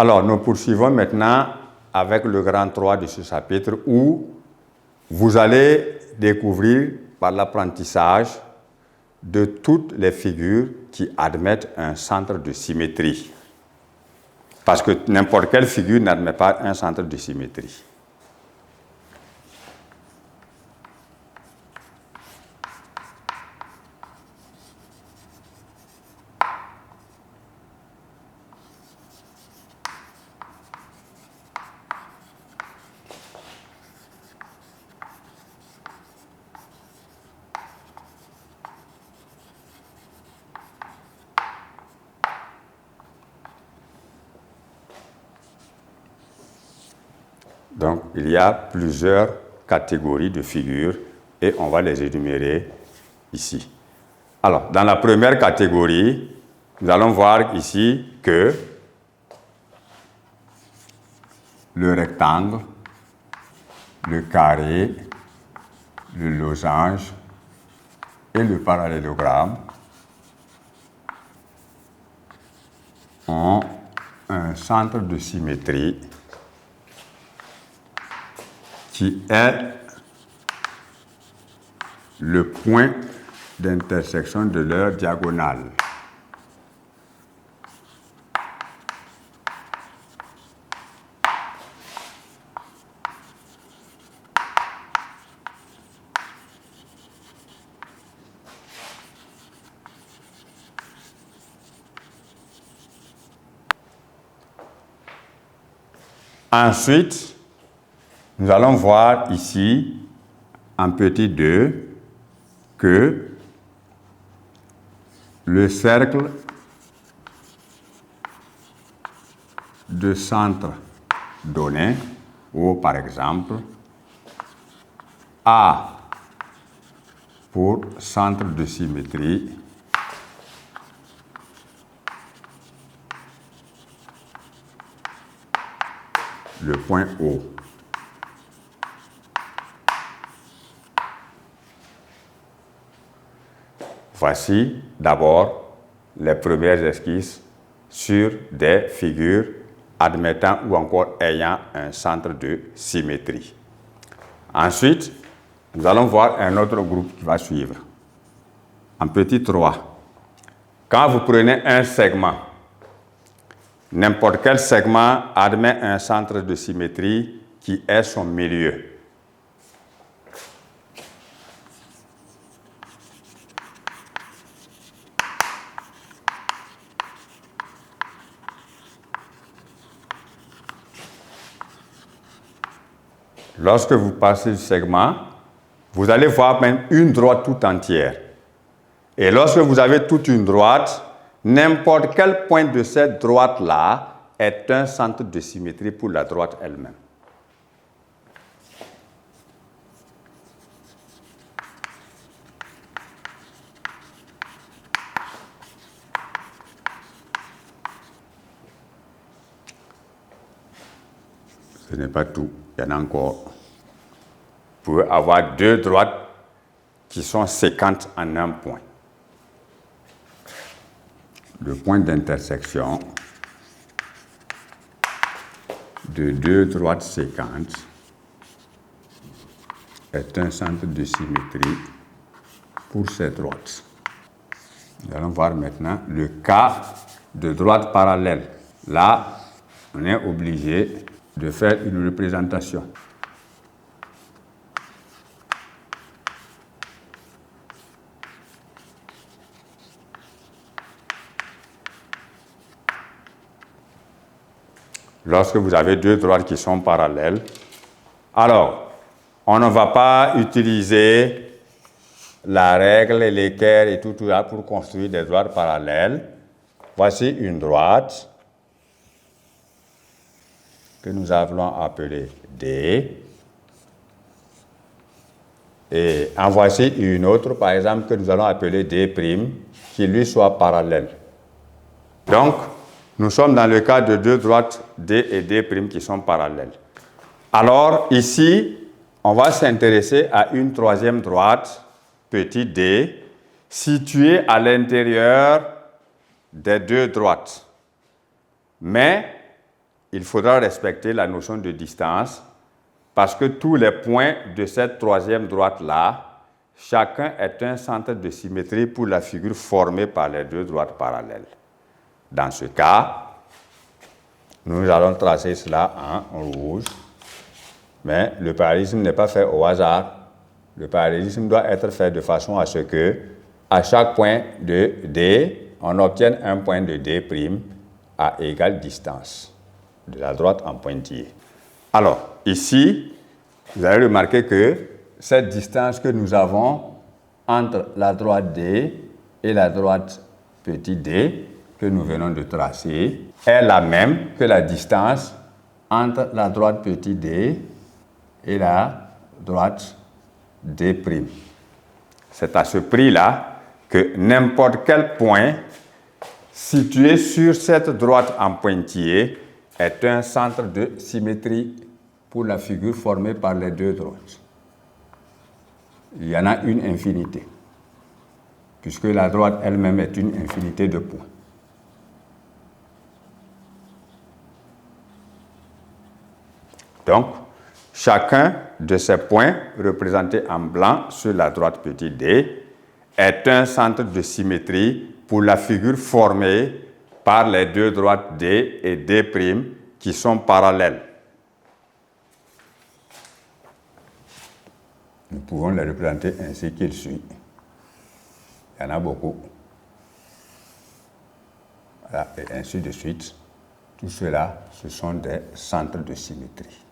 Alors, nous poursuivons maintenant avec le grand 3 de ce chapitre où vous allez découvrir par l'apprentissage de toutes les figures qui admettent un centre de symétrie. Parce que n'importe quelle figure n'admet pas un centre de symétrie. Donc, il y a plusieurs catégories de figures et on va les énumérer ici. Alors, dans la première catégorie, nous allons voir ici que le rectangle, le carré, le losange et le parallélogramme ont un centre de symétrie qui est le point d'intersection de leur diagonale. Ensuite, nous allons voir ici, en petit 2, que le cercle de centre donné, ou par exemple, A pour centre de symétrie, le point O. Voici d'abord les premières esquisses sur des figures admettant ou encore ayant un centre de symétrie. Ensuite, nous allons voir un autre groupe qui va suivre. En petit 3, quand vous prenez un segment, n'importe quel segment admet un centre de symétrie qui est son milieu. Lorsque vous passez le segment, vous allez voir même une droite tout entière. Et lorsque vous avez toute une droite, n'importe quel point de cette droite-là est un centre de symétrie pour la droite elle-même. Ce n'est pas tout, il y en a encore. Vous pouvez avoir deux droites qui sont séquentes en un point. Le point d'intersection de deux droites séquentes est un centre de symétrie pour ces droites. Nous allons voir maintenant le cas de droite parallèle. Là, on est obligé de faire une représentation. Lorsque vous avez deux droites qui sont parallèles, alors, on ne va pas utiliser la règle, l'équerre et tout ça pour construire des droites parallèles. Voici une droite que nous allons appeler D. Et en voici une autre, par exemple, que nous allons appeler D', qui lui soit parallèle. Donc, nous sommes dans le cas de deux droites D et D' qui sont parallèles. Alors, ici, on va s'intéresser à une troisième droite, petit d, située à l'intérieur des deux droites. Mais il faudra respecter la notion de distance parce que tous les points de cette troisième droite-là, chacun est un centre de symétrie pour la figure formée par les deux droites parallèles. Dans ce cas, nous allons tracer cela en rouge, mais le parallélisme n'est pas fait au hasard. Le parallélisme doit être fait de façon à ce que, à chaque point de D, on obtienne un point de D' à égale distance de la droite en pointillé. Alors, ici, vous allez remarquer que cette distance que nous avons entre la droite D et la droite petit d que nous venons de tracer est la même que la distance entre la droite petit d et la droite D'. C'est à ce prix-là que n'importe quel point situé sur cette droite en pointillé est un centre de symétrie pour la figure formée par les deux droites. Il y en a une infinité, puisque la droite elle-même est une infinité de points. Donc, chacun de ces points, représentés en blanc sur la droite petit d, est un centre de symétrie pour la figure formée par les deux droites D et D' qui sont parallèles. Nous pouvons les représenter ainsi qu'il suit. Il y en a beaucoup. Voilà, et ainsi de suite. Tout cela, ce sont des centres de symétrie.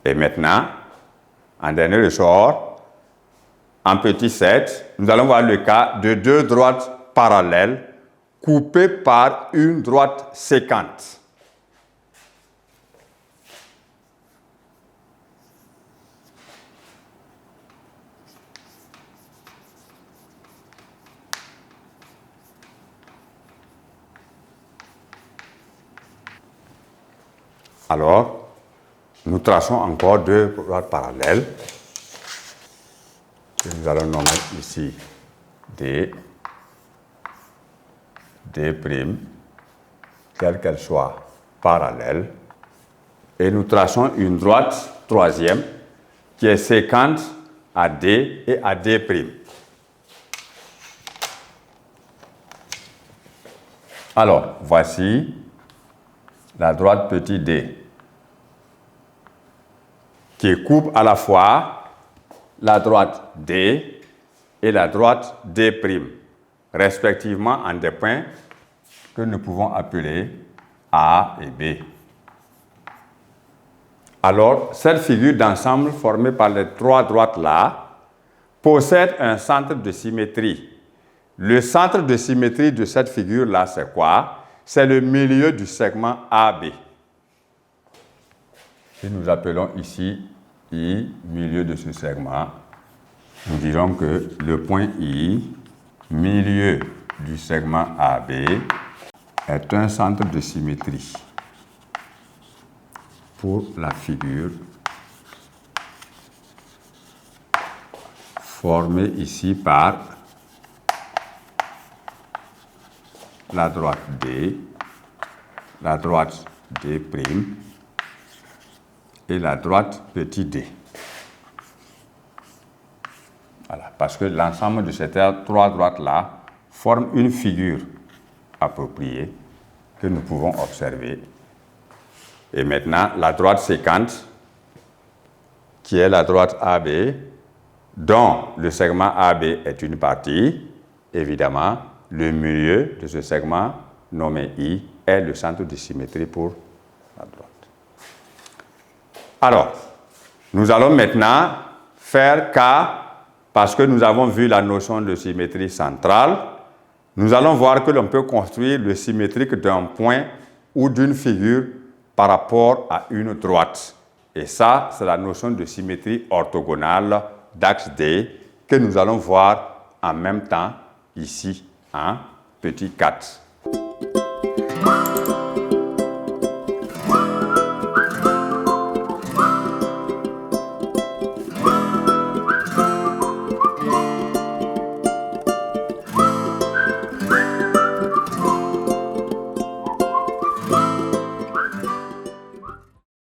Et maintenant, en dernier ressort, en petit 7, nous allons voir le cas de deux droites parallèles coupées par une droite sécante. Alors, nous traçons encore deux droites parallèles que nous allons nommer ici D', quelle qu'elle soit parallèle, et nous traçons une droite troisième qui est séquente à D et à D'. Alors, voici la droite petit d qui coupe à la fois la droite D et la droite D', respectivement en des points que nous pouvons appeler A et B. Alors, cette figure d'ensemble formée par les trois droites-là possède un centre de symétrie. Le centre de symétrie de cette figure-là, c'est quoi? C'est le milieu du segment AB. Si nous appelons ici I, milieu de ce segment, nous dirons que le point I, milieu du segment AB, est un centre de symétrie pour la figure formée ici par la droite D, la droite D' et la droite petit d. Voilà, parce que l'ensemble de ces trois droites-là forment une figure appropriée que nous pouvons observer. Et maintenant, la droite séquente, qui est la droite AB, dont le segment AB est une partie, évidemment, le milieu de ce segment nommé I est le centre de symétrie pour la droite. Alors, nous allons maintenant faire cas, parce que nous avons vu la notion de symétrie centrale, nous allons voir que l'on peut construire le symétrique d'un point ou d'une figure par rapport à une droite. Et ça, c'est la notion de symétrie orthogonale d'axe D que nous allons voir en même temps ici en petit 4. Thank you.